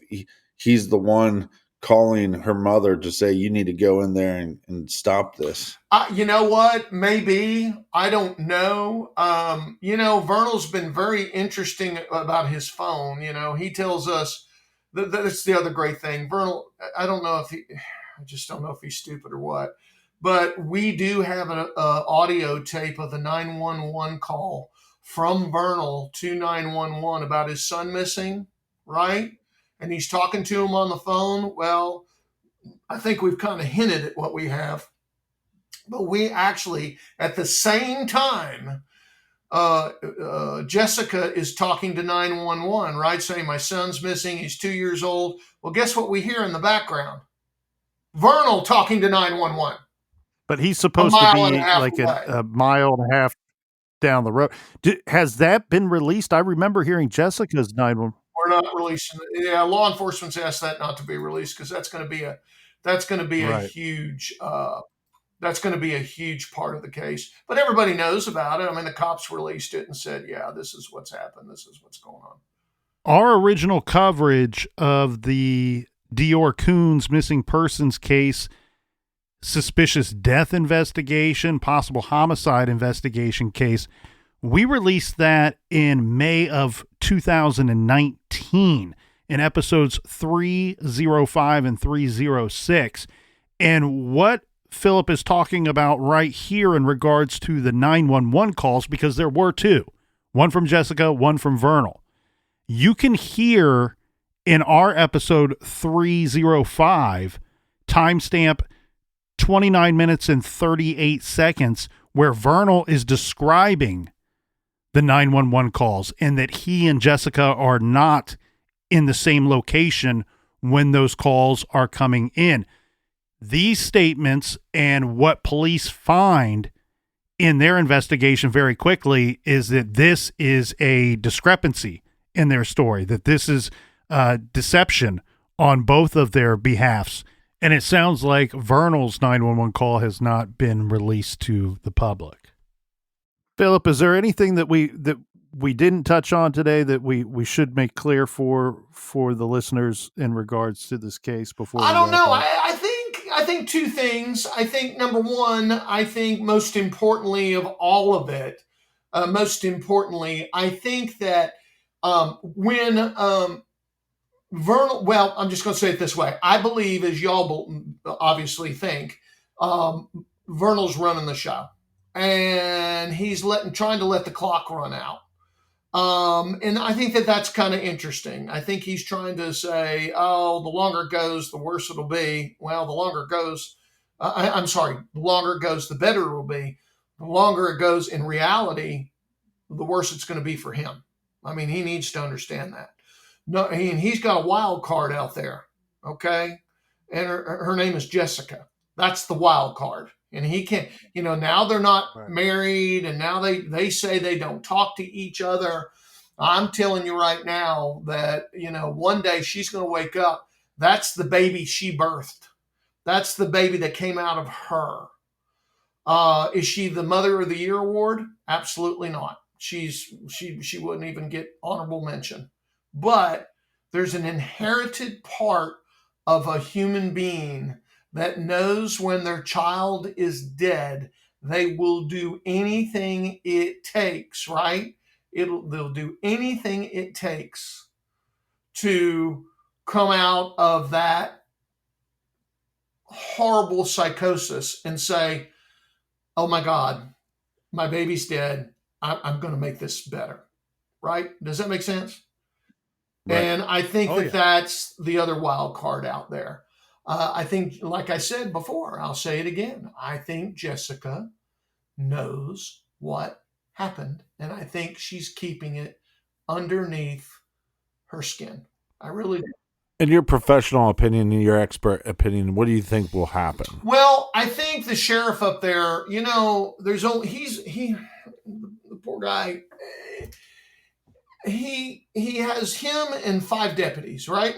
he's the one calling her mother to say, you need to go in there and stop this. You know what? Maybe. I don't know. Vernal's been very interesting about his phone. He tells us that's the other great thing. Vernal, I don't know if I just don't know if he's stupid or what, but we do have an audio tape of the 911 call from Vernal to 911 about his son missing, right? And he's talking to him on the phone. Well, I think we've kind of hinted at what we have. But we actually, at the same time, Jessica is talking to 911, right? Saying, my son's missing. He's 2 years old. Well, guess what we hear in the background? Vernal talking to 911. But he's supposed to be like away. a mile and a half down the road. Has that been released? I remember hearing Jessica's 911. We're not releasing it. Yeah, law enforcement's asked that not to be released because that's going to be a Right. huge that's going to be a huge part of the case. But everybody knows about it. I mean, the cops released it and said, yeah, this is what's happened. This is what's going on. Our original coverage of the DeOrr Kunz missing persons case, suspicious death investigation, possible homicide investigation case, we released that in May of 2019 in episodes 305 and 306. And what Philip is talking about right here in regards to the 911 calls, because there were two, one from Jessica, one from Vernal. You can hear in our episode 305, timestamp 29 minutes and 38 seconds, where Vernal is describing the 911 calls and that he and Jessica are not in the same location when those calls are coming in. These statements and what police find in their investigation very quickly is that this is a discrepancy in their story, that this is deception on both of their behalfs. And it sounds like Vernal's 911 call has not been released to the public. Philip, is there anything that we didn't touch on today that we should make clear for the listeners in regards to this case before? I don't know. I think two things. I think number one, I think most importantly of all of it, I think that when Vernal, well, I'm just going to say it this way. I believe, as y'all obviously think, Vernal's running the show, and he's trying to let the clock run out. And I think that's kind of interesting. I think he's trying to say, oh, the longer it goes, the worse it'll be. Well, the longer it goes, the longer it goes, the better it will be. The longer it goes, in reality, the worse it's going to be for him. I mean, he needs to understand that. No, and he's got a wild card out there, okay? And her name is Jessica. That's the wild card. And he can't, now they're not married, and now they say they don't talk to each other. I'm telling you right now that, one day she's going to wake up. That's the baby she birthed. That's the baby that came out of her. Is she the Mother of the Year award? Absolutely not. She wouldn't even get honorable mention. But there's an inherited part of a human being that knows when their child is dead, they will do anything it takes, right? They'll do anything it takes to come out of that horrible psychosis and say, oh my God, my baby's dead. I'm going to make this better. Right? Does that make sense? Right. And I think Oh, yeah. that's the other wild card out there. I think, like I said before, I'll say it again. I think Jessica knows what happened, and I think she's keeping it underneath her skin. I really do. In your professional opinion, in your expert opinion, what do you think will happen? Well, I think the sheriff up there, there's only the poor guy. He has him and 5 deputies, right?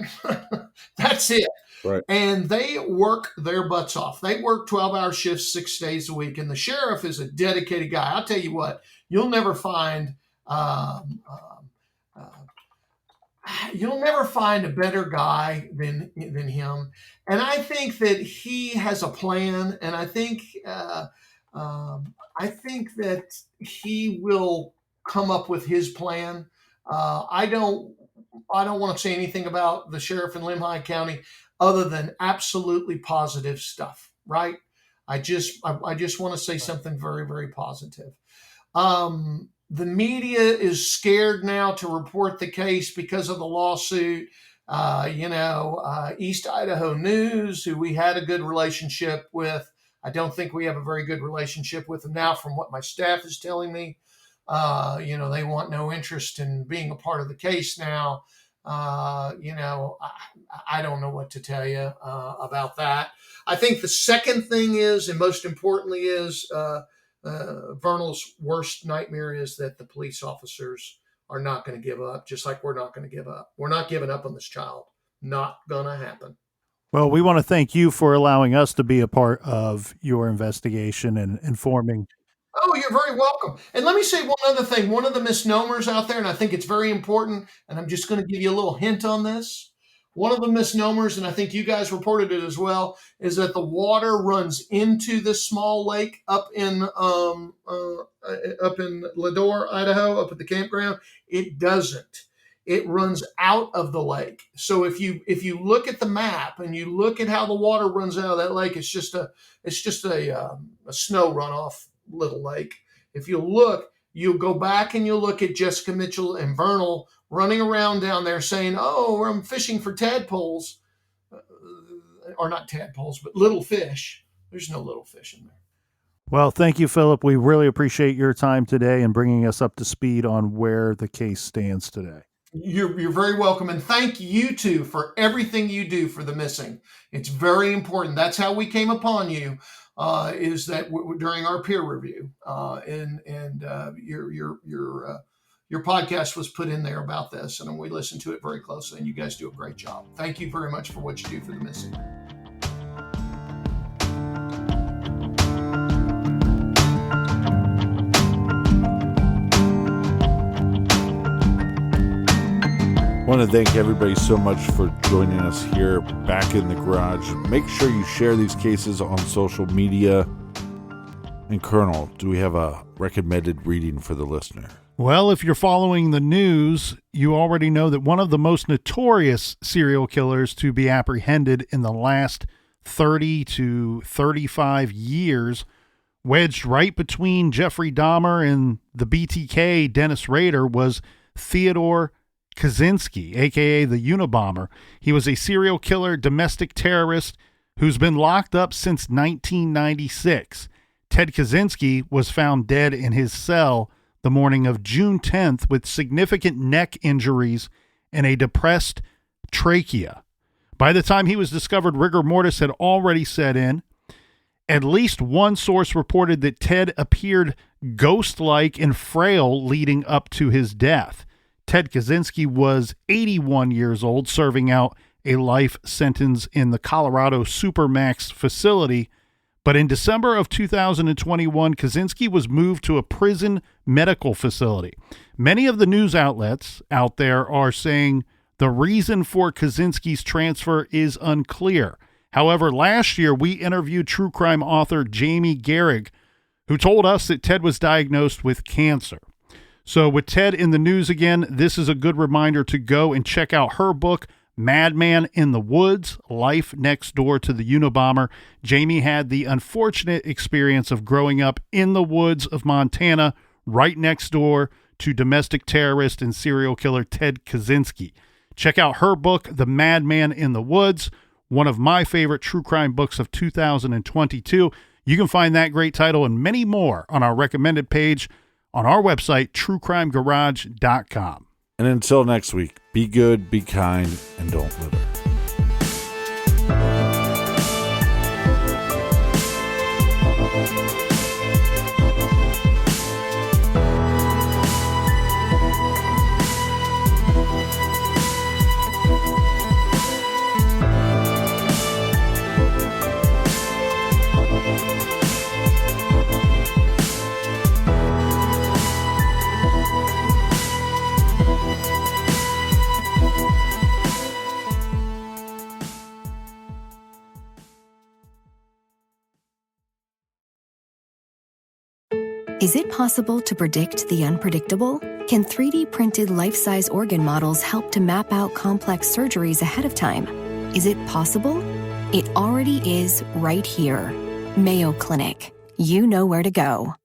That's it. Right. And they work their butts off. They work 12-hour shifts 6 days a week. And the sheriff is a dedicated guy. I'll tell you what, you'll never find a better guy than him. And I think that he has a plan. And I think that he will come up with his plan. I don't want to say anything about the sheriff in Limhi County other than absolutely positive stuff, right? I just want to say something very, very positive. The media is scared now to report the case because of the lawsuit. East Idaho News, who we had a good relationship with, I don't think we have a very good relationship with them now from what my staff is telling me. They want no interest in being a part of the case now. I don't know what to tell you about that. I think the second thing is, and most importantly is, Vernal's worst nightmare is that the police officers are not going to give up, just like we're not going to give up. We're not giving up on this child. Not going to happen. Well, we want to thank you for allowing us to be a part of your investigation and informing. Oh, you're very welcome. And let me say one other thing. One of the misnomers out there, and I think it's very important, and I'm just going to give you a little hint on this. One of the misnomers, and I think you guys reported it as well, is that the water runs into this small lake up in Lador, Idaho, up at the campground. It doesn't. It runs out of the lake. So if you look at the map and you look at how the water runs out of that lake, it's just a snow runoff little lake. If you look, you'll go back and you'll look at Jessica Mitchell and Vernal running around down there saying, "Oh, I'm fishing for tadpoles," or not tadpoles, but little fish. There's no little fish in there. Well, thank you, Philip. We really appreciate your time today and bringing us up to speed on where the case stands today. You're very welcome. And thank you two for everything you do for the missing. It's very important. That's how we came upon you, is that during our peer review, your podcast was put in there about this, and we listened to it very closely, and you guys do a great job. Thank you very much for what you do for the missing. I want to thank everybody so much for joining us here back in the garage. Make sure you share these cases on social media. And Colonel, do we have a recommended reading for the listener? Well, if you're following the news, you already know that one of the most notorious serial killers to be apprehended in the last 30 to 35 years, wedged right between Jeffrey Dahmer and the BTK Dennis Rader, was DeOrr Kunz, a.k.a. the Unabomber. He was a serial killer, domestic terrorist who's been locked up since 1996. Ted Kaczynski was found dead in his cell the morning of June 10th with significant neck injuries and a depressed trachea. By the time he was discovered, rigor mortis had already set in. At least one source reported that Ted appeared ghost-like and frail leading up to his death. Ted Kaczynski was 81 years old, serving out a life sentence in the Colorado Supermax facility. But in December of 2021, Kaczynski was moved to a prison medical facility. Many of the news outlets out there are saying the reason for Kaczynski's transfer is unclear. However, last year we interviewed true crime author Jamie Gehrig, who told us that Ted was diagnosed with cancer. So with Ted in the news again, this is a good reminder to go and check out her book, Madman in the Woods, Life Next Door to the Unabomber. Jamie had the unfortunate experience of growing up in the woods of Montana right next door to domestic terrorist and serial killer Ted Kaczynski. Check out her book, The Madman in the Woods, one of my favorite true crime books of 2022. You can find that great title and many more on our recommended page on our website, truecrimegarage.com. And until next week, be good, be kind, and don't litter. Is it possible to predict the unpredictable? Can 3D printed life-size organ models help to map out complex surgeries ahead of time? Is it possible? It already is right here. Mayo Clinic. You know where to go.